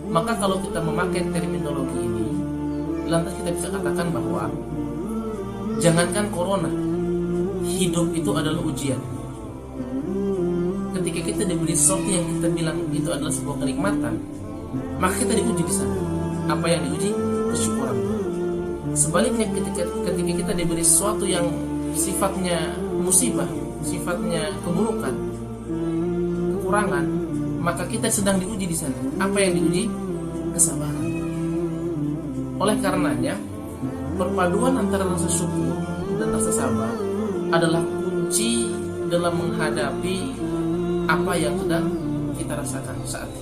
Maka kalau kita memakai terminologi ini, lantas kita bisa katakan bahwa jangankan corona, hidup itu adalah ujian. Ketika kita diberi sesuatu yang kita bilang itu adalah sebuah kenikmatan, maka kita diuji di sana. Apa yang diuji? Kesyukuran. Sebaliknya ketika kita diberi sesuatu yang sifatnya musibah, sifatnya keburukan, kekurangan, maka kita sedang diuji di sana. Apa yang diuji? Kesabaran. Oleh karenanya, perpaduan antara rasa syukur dan rasa sabar adalah kunci dalam menghadapi apa yang sedang kita rasakan saat ini.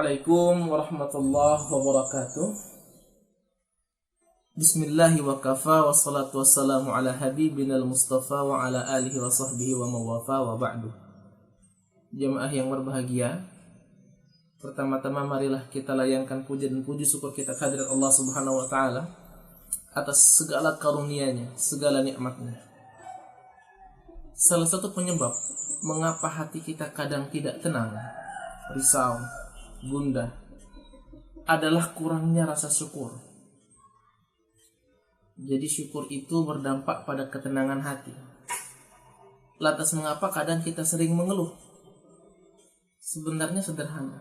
Assalamualaikum warahmatullahi wabarakatuh. Bismillahi wa kafa, wassalatu wassalamu ala habibina al-mustafa wa ala alihi wa sahbihi wa mawafa wa ba'du. Jemaah yang berbahagia, pertama-tama marilah kita layangkan puja dan puji syukur kita kehadirat Allah Subhanahu wa taala atas segala karunia-Nya, segala nikmat-Nya. Salah satu penyebab mengapa hati kita kadang tidak tenang, risau, gundah adalah kurangnya rasa syukur. Jadi syukur itu berdampak pada ketenangan hati. Lantas mengapa kadang kita sering mengeluh? Sebenarnya sederhana.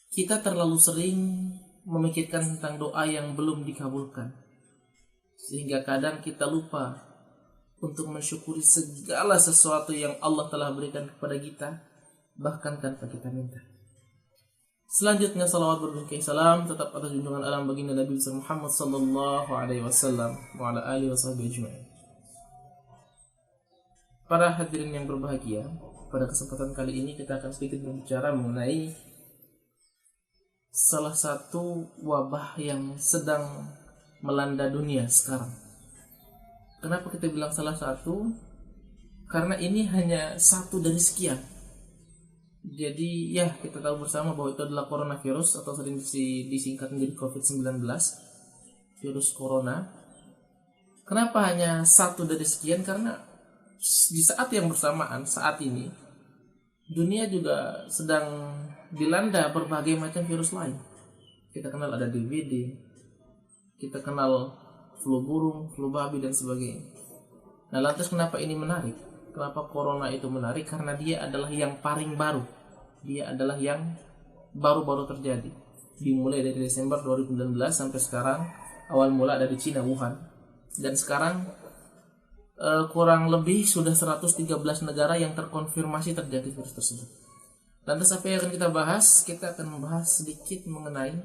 Kita terlalu sering memikirkan tentang doa yang belum dikabulkan, sehingga kadang kita lupa untuk mensyukuri segala sesuatu yang Allah telah berikan kepada kita, bahkan tanpa kita minta. Selanjutnya salawat berbingkai salam tetap atas junjungan alam baginda Nabi Muhammad sallallahu alaihi wasallam wa ala alihi washabbihi ajma'in. Para hadirin yang berbahagia, pada kesempatan kali ini kita akan sedikit berbicara mengenai salah satu wabah yang sedang melanda dunia sekarang. Kenapa kita bilang salah satu? Karena ini hanya satu dari sekian. Jadi ya, kita tahu bersama bahwa itu adalah coronavirus atau sering disingkat menjadi COVID-19, virus corona. Kenapa hanya satu dari sekian? Karena di saat yang bersamaan, saat ini dunia juga sedang dilanda berbagai macam virus lain. Kita kenal ada DBD, kita kenal flu burung, flu babi dan sebagainya. Nah, lantas kenapa ini menarik? Kenapa corona itu menarik? Karena dia adalah yang paling baru. Dia adalah yang baru-baru terjadi. Dimulai dari Desember 2019 sampai sekarang, awal mula dari Cina, Wuhan. Dan sekarang kurang lebih sudah 113 negara yang terkonfirmasi terjadi virus tersebut. Lantas apa yang akan kita bahas? Kita akan membahas sedikit mengenai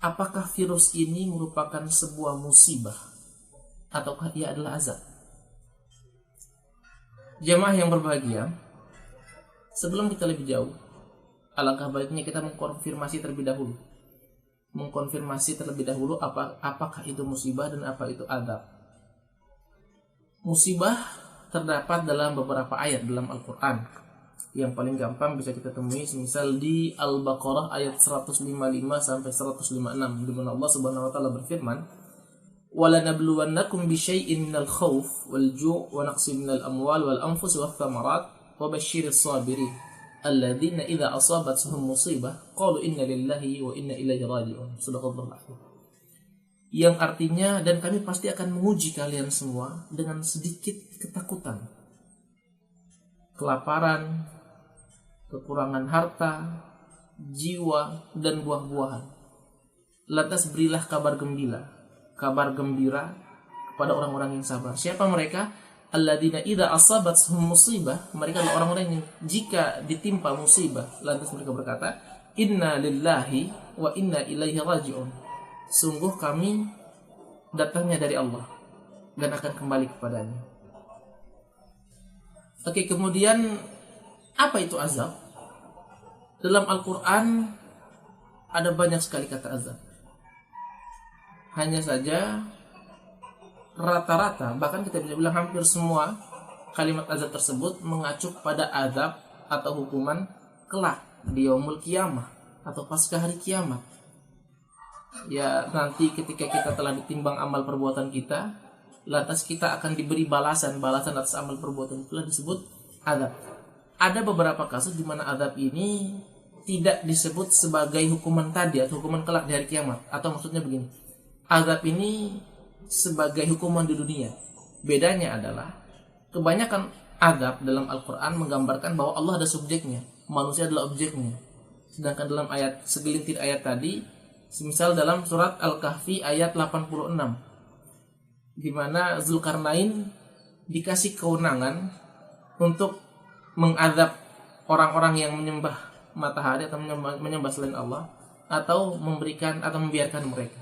apakah virus ini merupakan sebuah musibah ataukah ia adalah azab. Jemaah yang berbahagia, sebelum kita lebih jauh, alangkah baiknya kita mengkonfirmasi terlebih dahulu. Apakah itu musibah dan apa itu azab. Musibah terdapat dalam beberapa ayat dalam Al-Quran. Yang paling gampang bisa kita temui misal di Al-Baqarah ayat 155 sampai 156, di mana Allah Subhanahu wa taala berfirman, وَلَنَبْلُوَنَّكُمْ بِشَيْءٍ مِنَ الْخَوْفِ وَالْجُوعِ وَنَقْصٍ مِنَ الْأَمْوَالِ وَالْأَنْفُسِ وَالثَّمَرَاتِ وَبَشِّرِ الصَّابِرِينَ الَّذِينَ إِذَا أَصَابَتْهُمْ مُصِيبَةٌ قَالُوا إِنَّا لِلَّهِ وَإِنَّا إِلَيْهِ رَاجِعُونَ. Shadaqallahul Azim. Yang artinya, dan kami pasti akan menguji kalian semua dengan sedikit ketakutan, kelaparan, kekurangan harta, jiwa, dan buah-buahan. Lantas berilah kabar gembira kepada orang-orang yang sabar. Siapa mereka? Alladzina idza asabathum musibah, mereka adalah orang-orang yang jika ditimpa musibah, lantas mereka berkata, inna lillahi wa inna ilaihi raji'un. Sungguh kami datangnya dari Allah dan akan kembali kepadanya. Oke, kemudian apa itu azab? Dalam Al-Quran ada banyak sekali kata azab. Hanya saja rata-rata, bahkan kita bisa bilang hampir semua kalimat azab tersebut mengacu pada azab atau hukuman kelak di yaumul kiamah atau pasca hari kiamat. Ya, nanti ketika kita telah ditimbang amal perbuatan kita, lantas kita akan diberi balasan atas amal perbuatan itulah disebut azab. Ada beberapa kasus di mana azab ini tidak disebut sebagai hukuman tadi atau hukuman kelak di hari kiamat. Atau maksudnya begini, azab ini sebagai hukuman di dunia. Bedanya adalah kebanyakan azab dalam Al-Quran menggambarkan bahwa Allah ada subjeknya, manusia adalah objeknya. Sedangkan dalam segelintir ayat tadi, semisal dalam surat Al-Kahfi ayat 86, di mana Zulkarnain dikasih kewenangan untuk mengadab orang-orang yang menyembah matahari atau menyembah selain Allah, atau memberikan atau membiarkan mereka.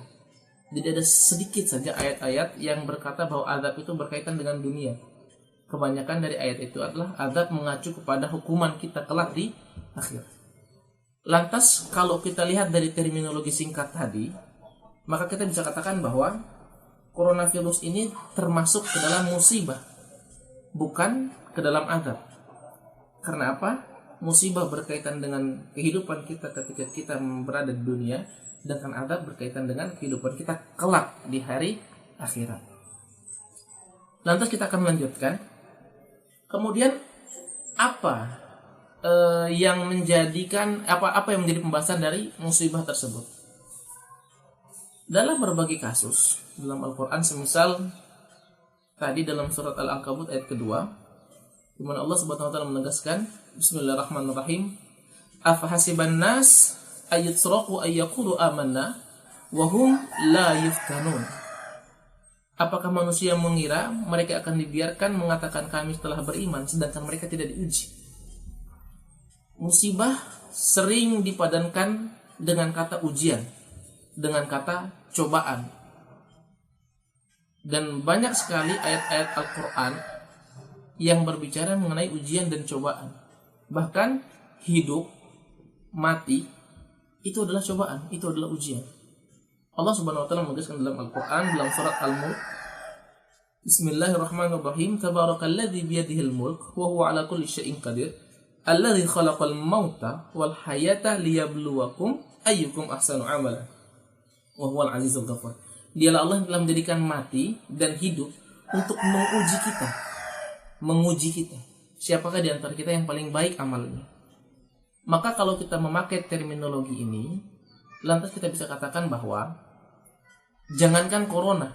Jadi ada sedikit saja ayat-ayat yang berkata bahwa azab itu berkaitan dengan dunia. Kebanyakan dari ayat itu adalah azab mengacu kepada hukuman kita kelak di akhir. Lantas kalau kita lihat dari terminologi singkat tadi, maka kita bisa katakan bahwa coronavirus ini termasuk ke dalam musibah, bukan ke dalam azab. Karena apa? Musibah berkaitan dengan kehidupan kita ketika kita berada di dunia, sedangkan azab berkaitan dengan kehidupan kita kelak di hari akhirat. Lantas kita akan melanjutkan. Kemudian apa yang menjadikan apa yang menjadi pembahasan dari musibah tersebut? Dalam berbagai kasus dalam Al-Quran, semisal tadi dalam surat Al-Ankabut ayat kedua, di mana Allah Subhanahu wa taala menegaskan, Bismillahirrahmanirrahim, afahasiban nas ayyutsraqu ayyaqulu amanna wa hum la yuftanun. Apakah manusia mengira mereka akan dibiarkan mengatakan kami telah beriman sedangkan mereka tidak diuji? Musibah sering dipadankan dengan kata ujian, dengan kata cobaan. Dan banyak sekali ayat-ayat Al-Quran yang berbicara mengenai ujian dan cobaan. Bahkan hidup, mati, itu adalah cobaan, itu adalah ujian. Allah Subhanahu wa taala menegaskan dalam Al-Quran dalam surat Al-Mulk, Bismillahirrahmanirrahim, Tabarakalladzi biyadihil mulk wa huwa ala kulli syai'in qadir, alladzi khalaqal mauta wal hayata liyabluwakum ayyukum ahsanu amala wa huwal azizul ghafur. Dialah Allah yang telah menjadikan mati dan hidup untuk menguji kita. Siapakah di antara kita yang paling baik amalnya? Maka kalau kita memakai terminologi ini, lantas kita bisa katakan bahwa jangankan corona,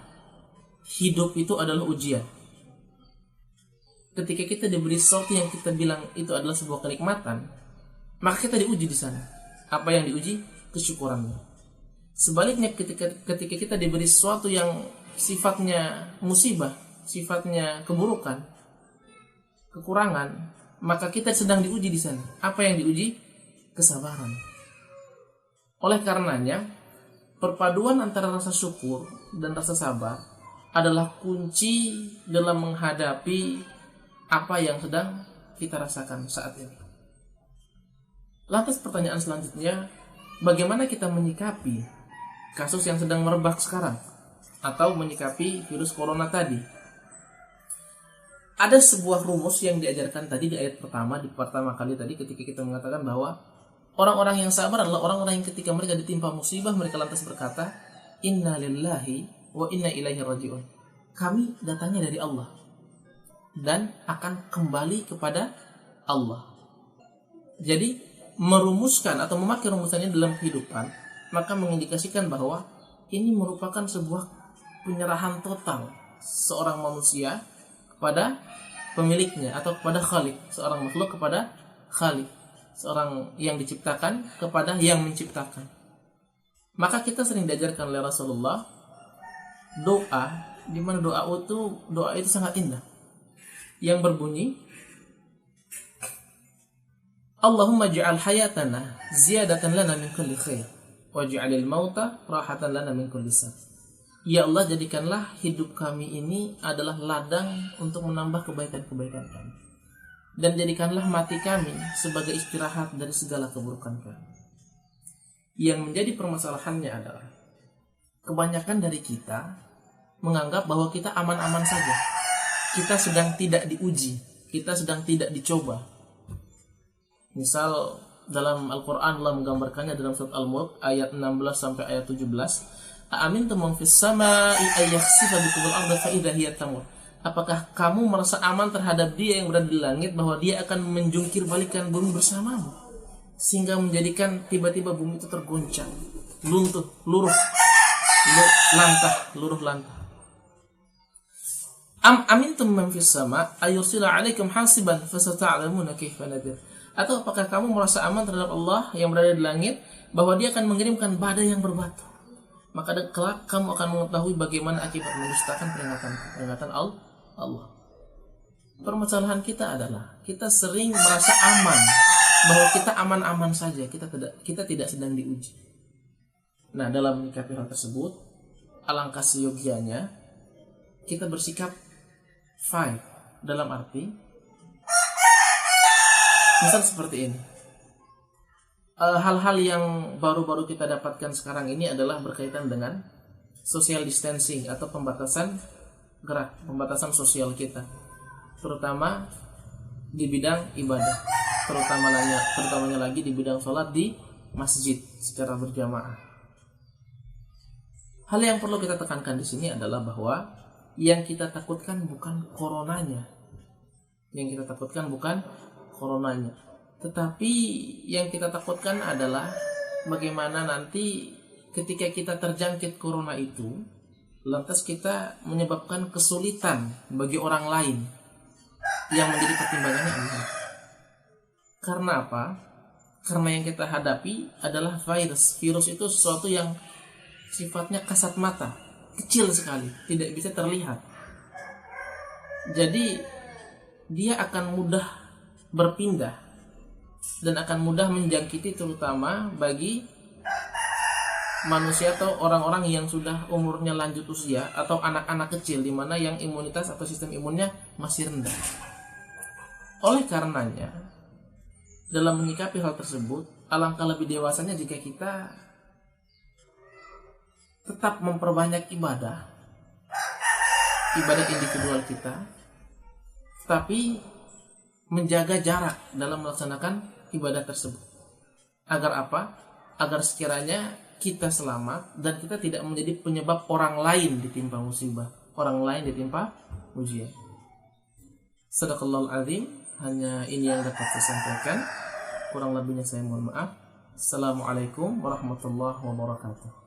hidup itu adalah ujian. Ketika kita diberi sesuatu yang kita bilang itu adalah sebuah kenikmatan, maka kita diuji di sana. Apa yang diuji? Kesyukurannya. Sebaliknya ketika kita diberi sesuatu yang sifatnya musibah, sifatnya keburukan, kekurangan, maka kita sedang diuji di sana. Apa yang diuji? Kesabaran. Oleh karenanya, perpaduan antara rasa syukur dan rasa sabar adalah kunci dalam menghadapi apa yang sedang kita rasakan saat ini. Lantas pertanyaan selanjutnya, bagaimana kita menyikapi kasus yang sedang merebak sekarang atau menyikapi virus corona tadi? Ada sebuah rumus yang diajarkan tadi di ayat pertama kali tadi ketika kita mengatakan bahwa orang-orang yang sabar adalah orang-orang yang ketika mereka ditimpa musibah mereka lantas berkata, Inna lillahi wa inna ilaihi raji'un. Kami datangnya dari Allah dan akan kembali kepada Allah. Jadi merumuskan atau memakai rumusannya dalam kehidupan, maka mengindikasikan bahwa ini merupakan sebuah penyerahan total seorang manusia kepada pemiliknya atau kepada Khalik, seorang makhluk kepada Khalik, seorang yang diciptakan kepada yang menciptakan. Maka kita sering diajarkan oleh Rasulullah doa, di mana doa itu sangat indah, yang berbunyi, Allahumma ja'al hayatana ziyadatan lana min kulli khair waj'alil mauta rahatan lana min kulli shar. Ya Allah, jadikanlah hidup kami ini adalah ladang untuk menambah kebaikan-kebaikan kami, dan jadikanlah mati kami sebagai istirahat dari segala keburukan kami. Yang menjadi permasalahannya adalah kebanyakan dari kita menganggap bahwa kita aman-aman saja. Kita sedang tidak diuji, kita sedang tidak dicoba. Misal dalam Al-Quran Allah menggambarkannya dalam surat Al-Mulk ayat 16 sampai ayat 17. A'amintum man fis sama'i ay yakhsifa bikumul arda fa idza hiya tamur. Apakah kamu merasa aman terhadap Dia yang berada di langit bahwa Dia akan menjungkir balikan bumi bersamamu sehingga menjadikan tiba-tiba bumi itu tergoncang, luntuh, luruh lantah. Amintum man fis sama' ayursila 'alaikum hasiban fasata'lamuna kaifa nadir. Atau apakah kamu merasa aman terhadap Allah yang berada di langit bahwa Dia akan mengirimkan badai yang berbatu? Maka kelak kamu akan mengetahui bagaimana akibat mendustakan peringatan Allah. Permasalahan kita adalah kita sering merasa aman bahwa kita aman-aman saja, kita tidak sedang diuji. Nah, dalam menyikapi hal tersebut, alangkah seyogianya kita bersikap fight, dalam arti misal seperti ini. Hal-hal yang baru-baru kita dapatkan sekarang ini adalah berkaitan dengan social distancing atau pembatasan gerak, pembatasan sosial kita, terutama di bidang ibadah, terutamanya lagi di bidang sholat di masjid secara berjamaah. Hal yang perlu kita tekankan di sini adalah bahwa yang kita takutkan bukan coronanya, tetapi yang kita takutkan adalah bagaimana nanti ketika kita terjangkit corona itu, lantas kita menyebabkan kesulitan bagi orang lain yang menjadi pertimbangannya Allah. Karena apa? Karena yang kita hadapi adalah virus. Virus itu sesuatu yang sifatnya kasat mata, kecil sekali, tidak bisa terlihat. Jadi dia akan mudah berpindah dan akan mudah menjangkiti, terutama bagi manusia atau orang-orang yang sudah umurnya lanjut usia atau anak-anak kecil, di mana yang imunitas atau sistem imunnya masih rendah. Oleh karenanya, dalam menyikapi hal tersebut, alangkah lebih dewasanya jika kita tetap memperbanyak ibadah individual kita, tapi menjaga jarak dalam melaksanakan ibadah tersebut. Agar apa? Agar sekiranya kita selamat dan kita tidak menjadi penyebab orang lain ditimpa musibah, orang lain ditimpa ujian. Shadaqallahul azim. Hanya ini yang dapat saya sampaikan. Kurang lebihnya saya mohon maaf. Assalamualaikum warahmatullahi wabarakatuh.